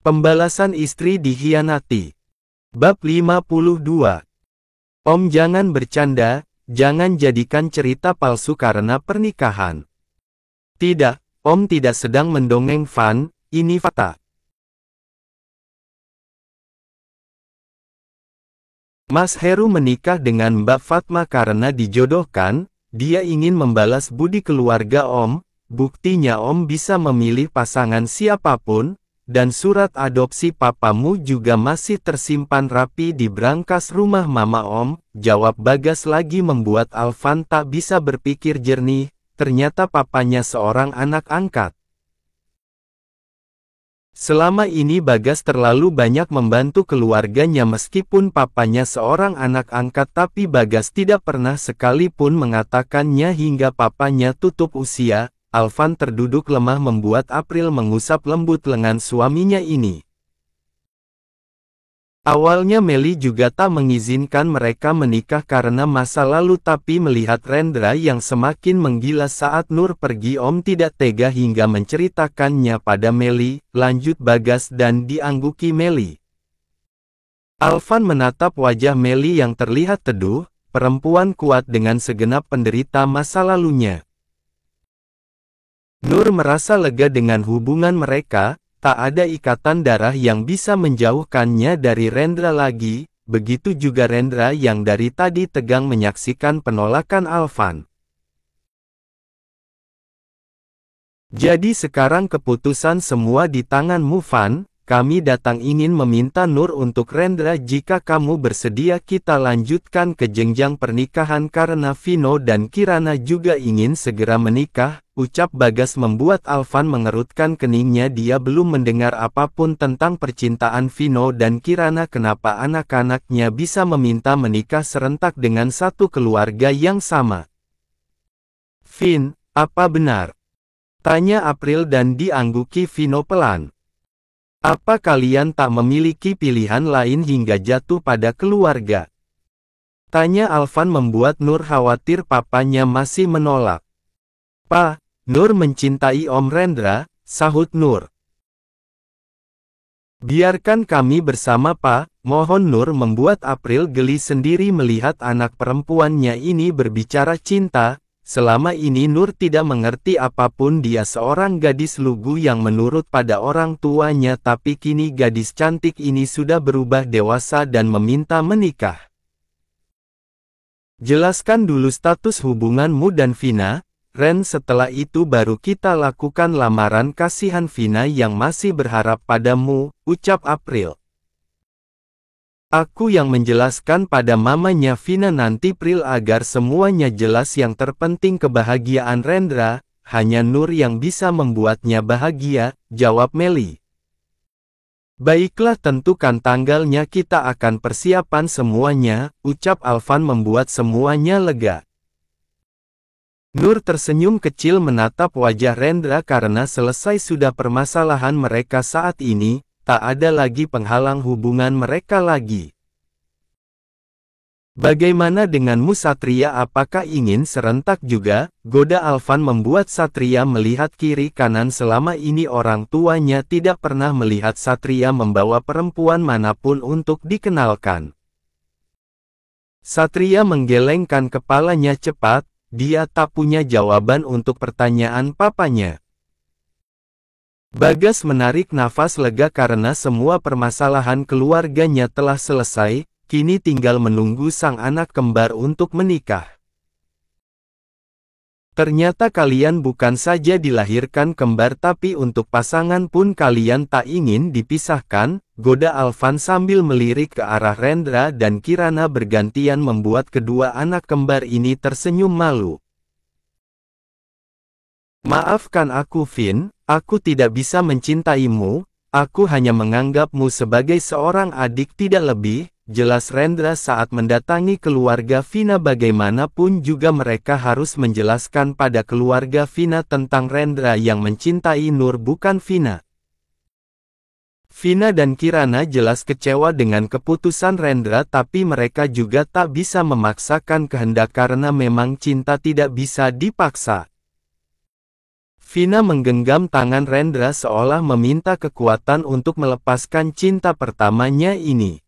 Pembalasan istri dikhianati. Bab 52. Om jangan bercanda, jangan jadikan cerita palsu karena pernikahan. Tidak, Om tidak sedang mendongeng Fan, ini fakta. Mas Heru menikah dengan Mbak Fatma karena dijodohkan, dia ingin membalas budi keluarga Om, buktinya Om bisa memilih pasangan siapapun, dan surat adopsi papamu juga masih tersimpan rapi di brankas rumah mama Om, jawab Bagas lagi membuat Alvan tak bisa berpikir jernih, ternyata papanya seorang anak angkat. Selama ini Bagas terlalu banyak membantu keluarganya meskipun papanya seorang anak angkat tapi Bagas tidak pernah sekalipun mengatakannya hingga papanya tutup usia. Alvan terduduk lemah membuat April mengusap lembut lengan suaminya ini. Awalnya Meli juga tak mengizinkan mereka menikah karena masa lalu tapi melihat Rendra yang semakin menggila saat Nur pergi Om tidak tega hingga menceritakannya pada Meli, lanjut Bagas dan diangguki Meli. Alvan menatap wajah Meli yang terlihat teduh, perempuan kuat dengan segenap penderita masa lalunya. Nur merasa lega dengan hubungan mereka, tak ada ikatan darah yang bisa menjauhkannya dari Rendra lagi, begitu juga Rendra yang dari tadi tegang menyaksikan penolakan Alvan. Jadi sekarang keputusan semua di tanganmu Van, kami datang ingin meminta Nur untuk Rendra jika kamu bersedia kita lanjutkan ke jenjang pernikahan karena Vino dan Kirana juga ingin segera menikah. Ucap Bagas membuat Alvan mengerutkan keningnya dia belum mendengar apapun tentang percintaan Vino dan Kirana kenapa anak-anaknya bisa meminta menikah serentak dengan satu keluarga yang sama. Vin, apa benar? Tanya April dan diangguki Vino pelan. Apa kalian tak memiliki pilihan lain hingga jatuh pada keluarga? Tanya Alvan membuat Nur khawatir papanya masih menolak. Pa, Nur mencintai Om Rendra, sahut Nur. Biarkan kami bersama Pa, mohon Nur membuat April geli sendiri melihat anak perempuannya ini berbicara cinta, selama ini Nur tidak mengerti apapun dia seorang gadis lugu yang menurut pada orang tuanya tapi kini gadis cantik ini sudah berubah dewasa dan meminta menikah. Jelaskan dulu status hubunganmu dan Vina. Ren setelah itu baru kita lakukan lamaran kasihan Vina yang masih berharap padamu, ucap April. Aku yang menjelaskan pada mamanya Vina nanti Pril agar semuanya jelas yang terpenting kebahagiaan Rendra, hanya Nur yang bisa membuatnya bahagia, jawab Meli. Baiklah tentukan tanggalnya kita akan persiapan semuanya, ucap Alvan membuat semuanya lega. Nur tersenyum kecil menatap wajah Rendra karena selesai sudah permasalahan mereka saat ini, tak ada lagi penghalang hubungan mereka lagi. Bagaimana denganmu Satria apakah ingin serentak juga? Goda Alvan membuat Satria melihat kiri kanan selama ini orang tuanya tidak pernah melihat Satria membawa perempuan manapun untuk dikenalkan. Satria menggelengkan kepalanya cepat. Dia tak punya jawaban untuk pertanyaan papanya. Bagas menarik nafas lega karena semua permasalahan keluarganya telah selesai, kini tinggal menunggu sang anak kembar untuk menikah. Ternyata kalian bukan saja dilahirkan kembar tapi untuk pasangan pun kalian tak ingin dipisahkan, goda Alvan sambil melirik ke arah Rendra dan Kirana bergantian membuat kedua anak kembar ini tersenyum malu. Maafkan aku Vin, aku tidak bisa mencintaimu, aku hanya menganggapmu sebagai seorang adik tidak lebih. Jelas Rendra saat mendatangi keluarga Vina bagaimanapun juga mereka harus menjelaskan pada keluarga Vina tentang Rendra yang mencintai Nur bukan Vina. Vina dan Kirana jelas kecewa dengan keputusan Rendra tapi mereka juga tak bisa memaksakan kehendak karena memang cinta tidak bisa dipaksa. Vina menggenggam tangan Rendra seolah meminta kekuatan untuk melepaskan cinta pertamanya ini.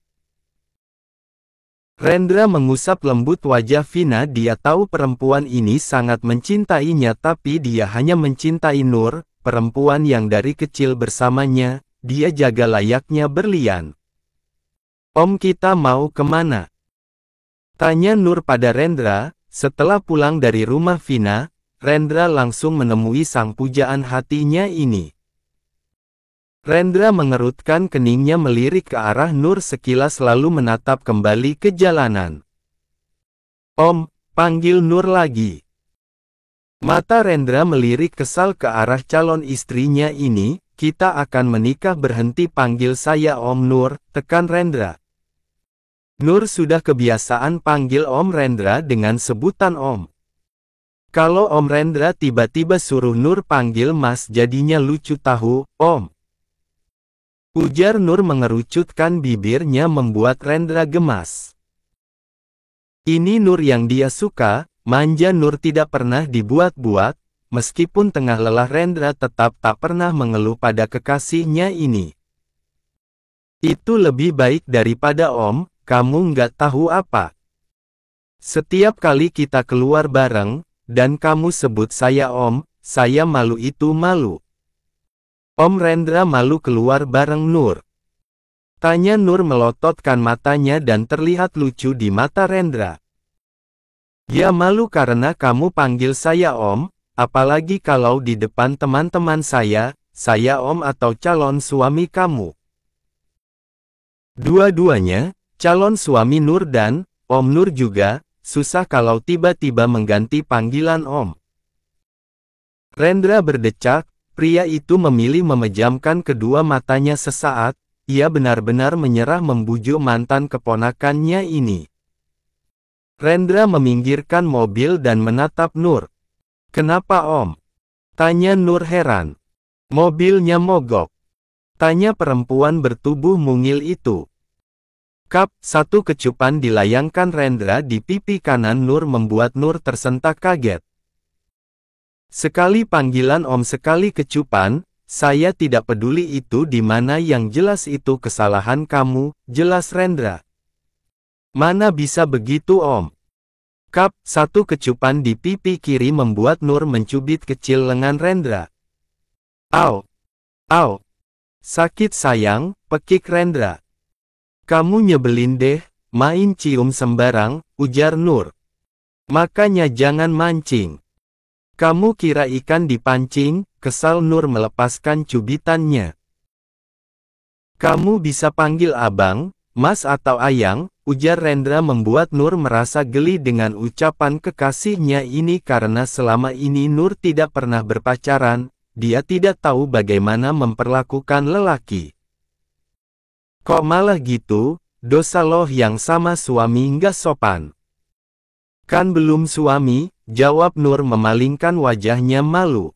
Rendra mengusap lembut wajah Vina. Dia tahu perempuan ini sangat mencintainya, tapi dia hanya mencintai Nur, perempuan yang dari kecil bersamanya, dia jaga layaknya berlian. "Om, kita mau kemana?" tanya Nur pada Rendra. Setelah pulang dari rumah Vina, Rendra langsung menemui sang pujaan hatinya ini. Rendra mengerutkan keningnya melirik ke arah Nur sekilas lalu menatap kembali ke jalanan. "Om," panggil Nur lagi. Mata Rendra melirik kesal ke arah calon istrinya ini. "Kita akan menikah, berhenti panggil saya Om Nur," tekan Rendra. Nur sudah kebiasaan panggil Om Rendra dengan sebutan Om. Kalau Om Rendra tiba-tiba suruh Nur panggil Mas jadinya lucu tahu, Om. Ujar Nur mengerucutkan bibirnya membuat Rendra gemas. Ini Nur yang dia suka, manja. Nur tidak pernah dibuat-buat, meskipun tengah lelah Rendra tetap tak pernah mengeluh pada kekasihnya ini. "Itu lebih baik daripada Om, kamu nggak tahu apa. Setiap kali kita keluar bareng, dan kamu sebut saya Om, saya malu." "Itu malu?" Om Rendra malu keluar bareng Nur? Tanya Nur melototkan matanya dan terlihat lucu di mata Rendra. "Ya malu karena kamu panggil saya Om, apalagi kalau di depan teman-teman saya Om atau calon suami kamu." Dua-duanya, calon suami Nur dan Om Nur juga, susah kalau tiba-tiba mengganti panggilan Om. Rendra berdecak. Pria itu memilih memejamkan kedua matanya sesaat. Ia benar-benar menyerah membujuk mantan keponakannya ini. Rendra meminggirkan mobil dan menatap Nur. "Kenapa Om?" tanya Nur heran. "Mobilnya mogok," tanya perempuan bertubuh mungil itu. Kap, satu kecupan dilayangkan Rendra di pipi kanan Nur membuat Nur tersentak kaget. "Sekali panggilan Om, sekali kecupan, saya tidak peduli itu di mana, yang jelas itu kesalahan kamu," jelas Rendra. "Mana bisa begitu Om?" Kap, satu kecupan di pipi kiri membuat Nur mencubit kecil lengan Rendra. "Au! Au! Sakit sayang," pekik Rendra. "Kamu nyebelin deh, main cium sembarang," ujar Nur. "Makanya jangan mancing. Kamu kira ikan dipancing?" kesal Nur melepaskan cubitannya. "Kamu bisa panggil abang, mas atau ayang," ujar Rendra membuat Nur merasa geli dengan ucapan kekasihnya ini karena selama ini Nur tidak pernah berpacaran, dia tidak tahu bagaimana memperlakukan lelaki. "Kok malah gitu, dosa loh yang sama suami nggak sopan." "Kan belum suami," jawab Nur memalingkan wajahnya malu.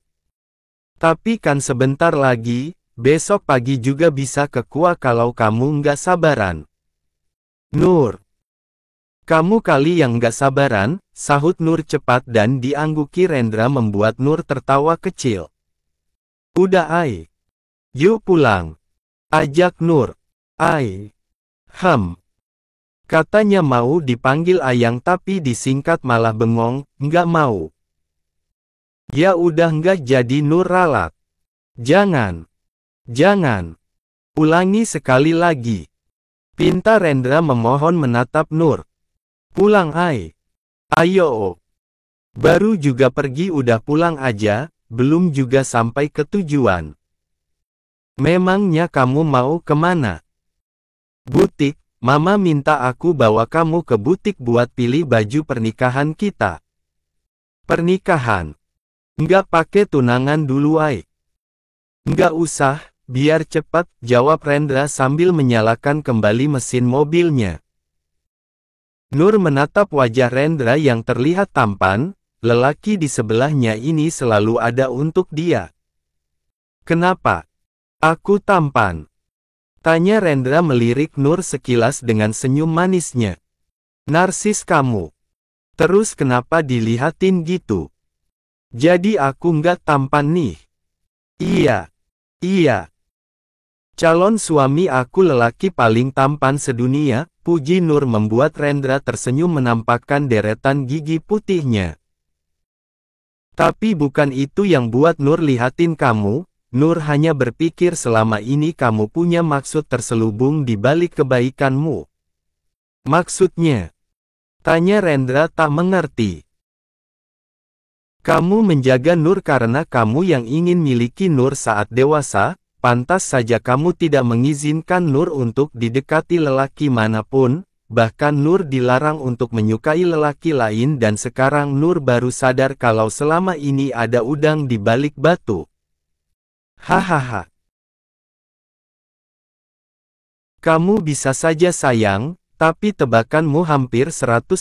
"Tapi kan sebentar lagi, besok pagi juga bisa ke Kua kalau kamu nggak sabaran." "Nur, kamu kali yang nggak sabaran," sahut Nur cepat dan diangguki Rendra membuat Nur tertawa kecil. "Udah Ai. Yuk pulang," ajak Nur. "Ai. Katanya mau dipanggil ayang tapi disingkat malah bengong, nggak mau." "Ya udah nggak jadi," Nur ralat. Jangan. Ulangi sekali lagi," pinta Rendra memohon menatap Nur. "Pulang Ai. Ayo." "Baru juga pergi udah pulang aja, belum juga sampai ke tujuan." "Memangnya kamu mau kemana?" "Butik. Mama minta aku bawa kamu ke butik buat pilih baju pernikahan kita." "Pernikahan? Nggak pakai tunangan dulu Ai?" "Nggak usah, biar cepat," jawab Rendra sambil menyalakan kembali mesin mobilnya. Nur menatap wajah Rendra yang terlihat tampan, lelaki di sebelahnya ini selalu ada untuk dia. "Kenapa? Aku tampan?" tanya Rendra melirik Nur sekilas dengan senyum manisnya. "Narsis kamu. Terus kenapa dilihatin gitu?" Jadi aku nggak tampan nih? Iya. Iya. Calon suami aku lelaki paling tampan sedunia, puji Nur membuat Rendra tersenyum menampakkan deretan gigi putihnya. Tapi bukan itu yang buat Nur lihatin kamu. Nur hanya berpikir selama ini kamu punya maksud terselubung di balik kebaikanmu. Maksudnya? Tanya Rendra tak mengerti. Kamu menjaga Nur karena kamu yang ingin miliki Nur saat dewasa, pantas saja kamu tidak mengizinkan Nur untuk didekati lelaki manapun, bahkan Nur dilarang untuk menyukai lelaki lain dan sekarang Nur baru sadar kalau selama ini ada udang di balik batu. Hahaha. Kamu bisa saja sayang, tapi tebakanmu hampir 100%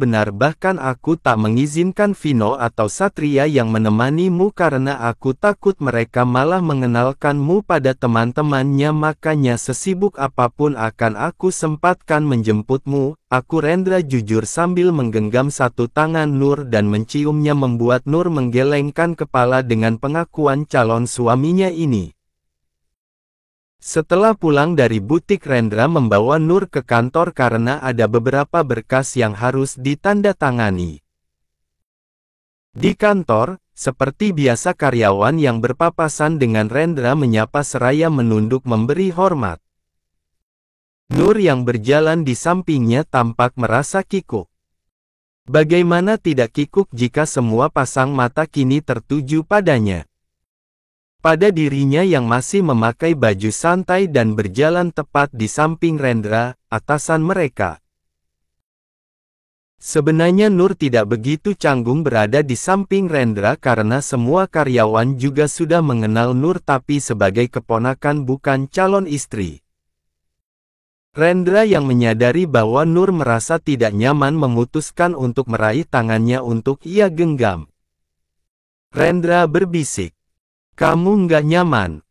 benar bahkan aku tak mengizinkan Vino atau Satria yang menemanimu karena aku takut mereka malah mengenalkanmu pada teman-temannya makanya sesibuk apapun akan aku sempatkan menjemputmu. Aku Rendra jujur sambil menggenggam satu tangan Nur dan menciumnya membuat Nur menggelengkan kepala dengan pengakuan calon suaminya ini. Setelah pulang dari butik Rendra membawa Nur ke kantor karena ada beberapa berkas yang harus ditandatangani. Di kantor, seperti biasa karyawan yang berpapasan dengan Rendra menyapa seraya menunduk memberi hormat. Nur yang berjalan di sampingnya tampak merasa kikuk. Bagaimana tidak kikuk jika semua pasang mata kini tertuju padanya? Pada dirinya yang masih memakai baju santai dan berjalan tepat di samping Rendra, atasan mereka. Sebenarnya Nur tidak begitu canggung berada di samping Rendra karena semua karyawan juga sudah mengenal Nur tapi sebagai keponakan bukan calon istri. Rendra yang menyadari bahwa Nur merasa tidak nyaman memutuskan untuk meraih tangannya untuk ia genggam. Rendra berbisik. Kamu nggak nyaman?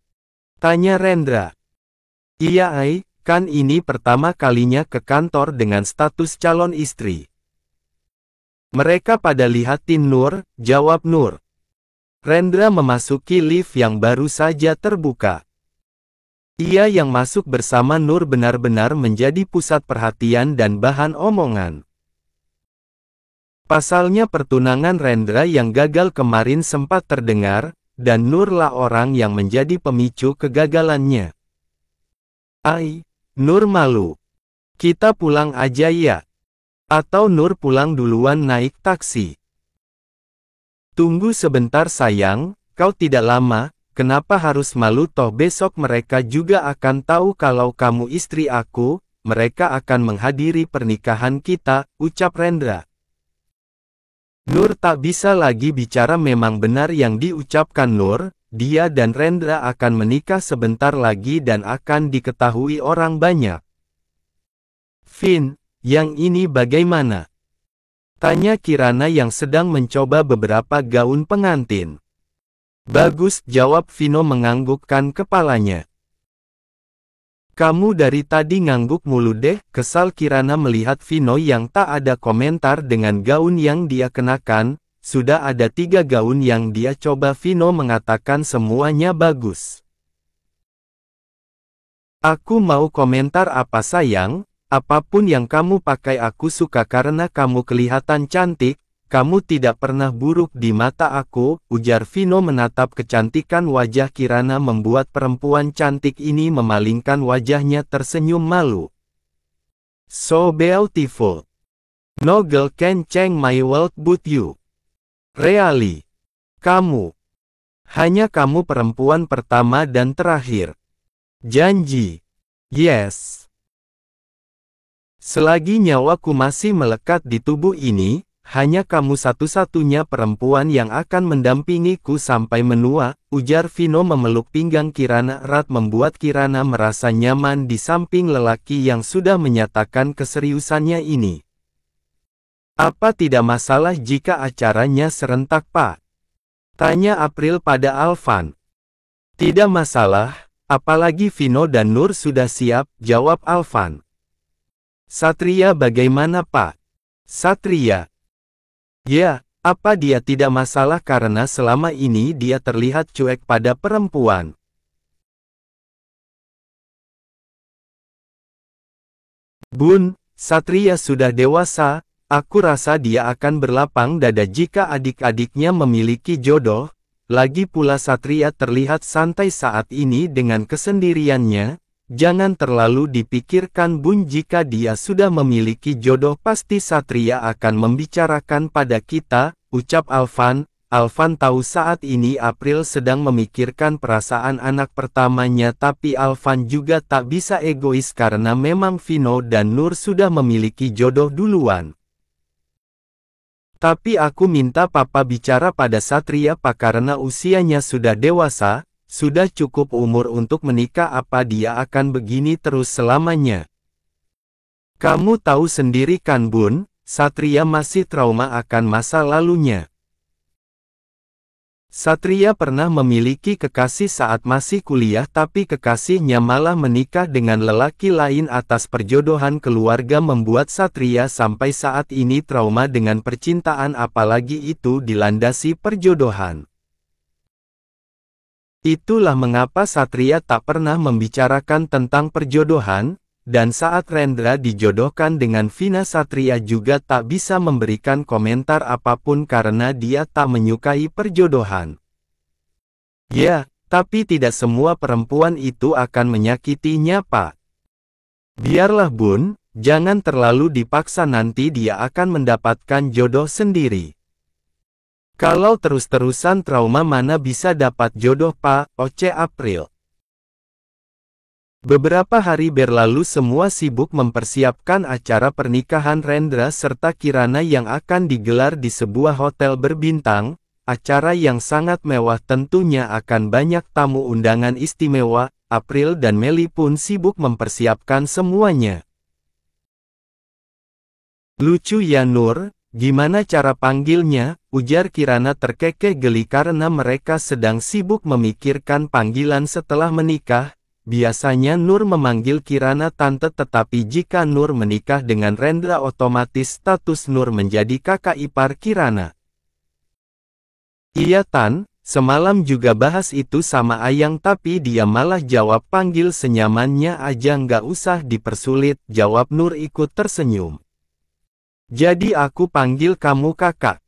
Tanya Rendra. Iya kan ini pertama kalinya ke kantor dengan status calon istri. Mereka pada lihatin Nur, jawab Nur. Rendra memasuki lift yang baru saja terbuka. Ia yang masuk bersama Nur benar-benar menjadi pusat perhatian dan bahan omongan. Pasalnya pertunangan Rendra yang gagal kemarin sempat terdengar, dan Nur lah orang yang menjadi pemicu kegagalannya. Nur malu. Kita pulang aja ya? Atau Nur pulang duluan naik taksi? Tunggu sebentar sayang, kau tidak lama. Kenapa harus malu toh besok mereka juga akan tahu kalau kamu istri aku, mereka akan menghadiri pernikahan kita, ucap Rendra. Nur tak bisa lagi bicara memang benar yang diucapkan Nur, dia dan Rendra akan menikah sebentar lagi dan akan diketahui orang banyak. Vin, yang ini bagaimana? Tanya Kirana yang sedang mencoba beberapa gaun pengantin. Bagus, jawab Vino menganggukkan kepalanya. Kamu dari tadi ngangguk mulu deh, kesal Kirana melihat Vino yang tak ada komentar dengan gaun yang dia kenakan. Sudah ada 3 gaun yang dia coba. Vino mengatakan semuanya bagus. Aku mau komentar apa sayang, apapun yang kamu pakai aku suka karena kamu kelihatan cantik. Kamu tidak pernah buruk di mata aku, ujar Vino menatap kecantikan wajah Kirana membuat perempuan cantik ini memalingkan wajahnya tersenyum malu. So beautiful. No girl can change my world but you. Really. Kamu. Hanya kamu perempuan pertama dan terakhir. Janji. Yes. Selagi nyawaku masih melekat di tubuh ini, hanya kamu satu-satunya perempuan yang akan mendampingiku sampai menua, ujar Vino memeluk pinggang Kirana erat membuat Kirana merasa nyaman di samping lelaki yang sudah menyatakan keseriusannya ini. Apa tidak masalah jika acaranya serentak Pak? Tanya April pada Alvan. Tidak masalah, apalagi Vino dan Nur sudah siap, jawab Alvan. Satria bagaimana Pak? Satria. Ya, Apa dia tidak masalah karena selama ini dia terlihat cuek pada perempuan? Bun, Satria sudah dewasa, aku rasa dia akan berlapang dada jika adik-adiknya memiliki jodoh. Lagi pula Satria terlihat santai saat ini dengan kesendiriannya. Jangan terlalu dipikirkan Bun, jika dia sudah memiliki jodoh pasti Satria akan membicarakan pada kita, ucap Alvan. Alvan tahu saat ini April sedang memikirkan perasaan anak pertamanya, tapi Alvan juga tak bisa egois karena memang Vino dan Nur sudah memiliki jodoh duluan. Tapi aku minta papa bicara pada Satria Pak karena usianya sudah dewasa. Sudah cukup umur untuk menikah, apa dia akan begini terus selamanya? Kamu tahu sendiri kan Bun, Satria masih trauma akan masa lalunya. Satria pernah memiliki kekasih saat masih kuliah, tapi kekasihnya malah menikah dengan lelaki lain atas perjodohan keluarga, membuat Satria sampai saat ini trauma dengan percintaan, apalagi itu dilandasi perjodohan. Itulah mengapa Satria tak pernah membicarakan tentang perjodohan, dan saat Rendra dijodohkan dengan Vina, Satria juga tak bisa memberikan komentar apapun karena dia tak menyukai perjodohan. Ya, tapi tidak semua perempuan itu akan menyakitinya Pak. Biarlah Bun, jangan terlalu dipaksa, nanti dia akan mendapatkan jodoh sendiri. Kalau terus-terusan trauma mana bisa dapat jodoh Pak, oce April. Beberapa hari berlalu, semua sibuk mempersiapkan acara pernikahan Rendra serta Kirana yang akan digelar di sebuah hotel berbintang, acara yang sangat mewah, tentunya akan banyak tamu undangan istimewa. April dan Meli pun sibuk mempersiapkan semuanya. Lucu ya Nur, gimana cara panggilnya? Ujar Kirana terkekeh geli karena mereka sedang sibuk memikirkan panggilan setelah menikah. Biasanya Nur memanggil Kirana tante, tetapi jika Nur menikah dengan Rendra otomatis status Nur menjadi kakak ipar Kirana. Iya Tan, semalam juga bahas itu sama Ayang tapi dia malah jawab panggil senyamannya aja, nggak usah dipersulit, jawab Nur ikut tersenyum. Jadi aku panggil kamu kakak?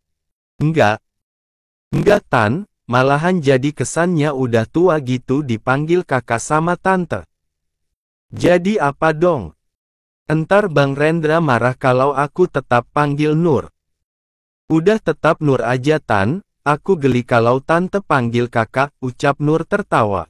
Enggak Tan, malahan jadi kesannya udah tua gitu dipanggil kakak sama tante. Jadi apa dong? Entar Bang Rendra marah kalau aku tetap panggil Nur. Udah tetap Nur aja Tan, aku geli kalau tante panggil kakak, ucap Nur tertawa.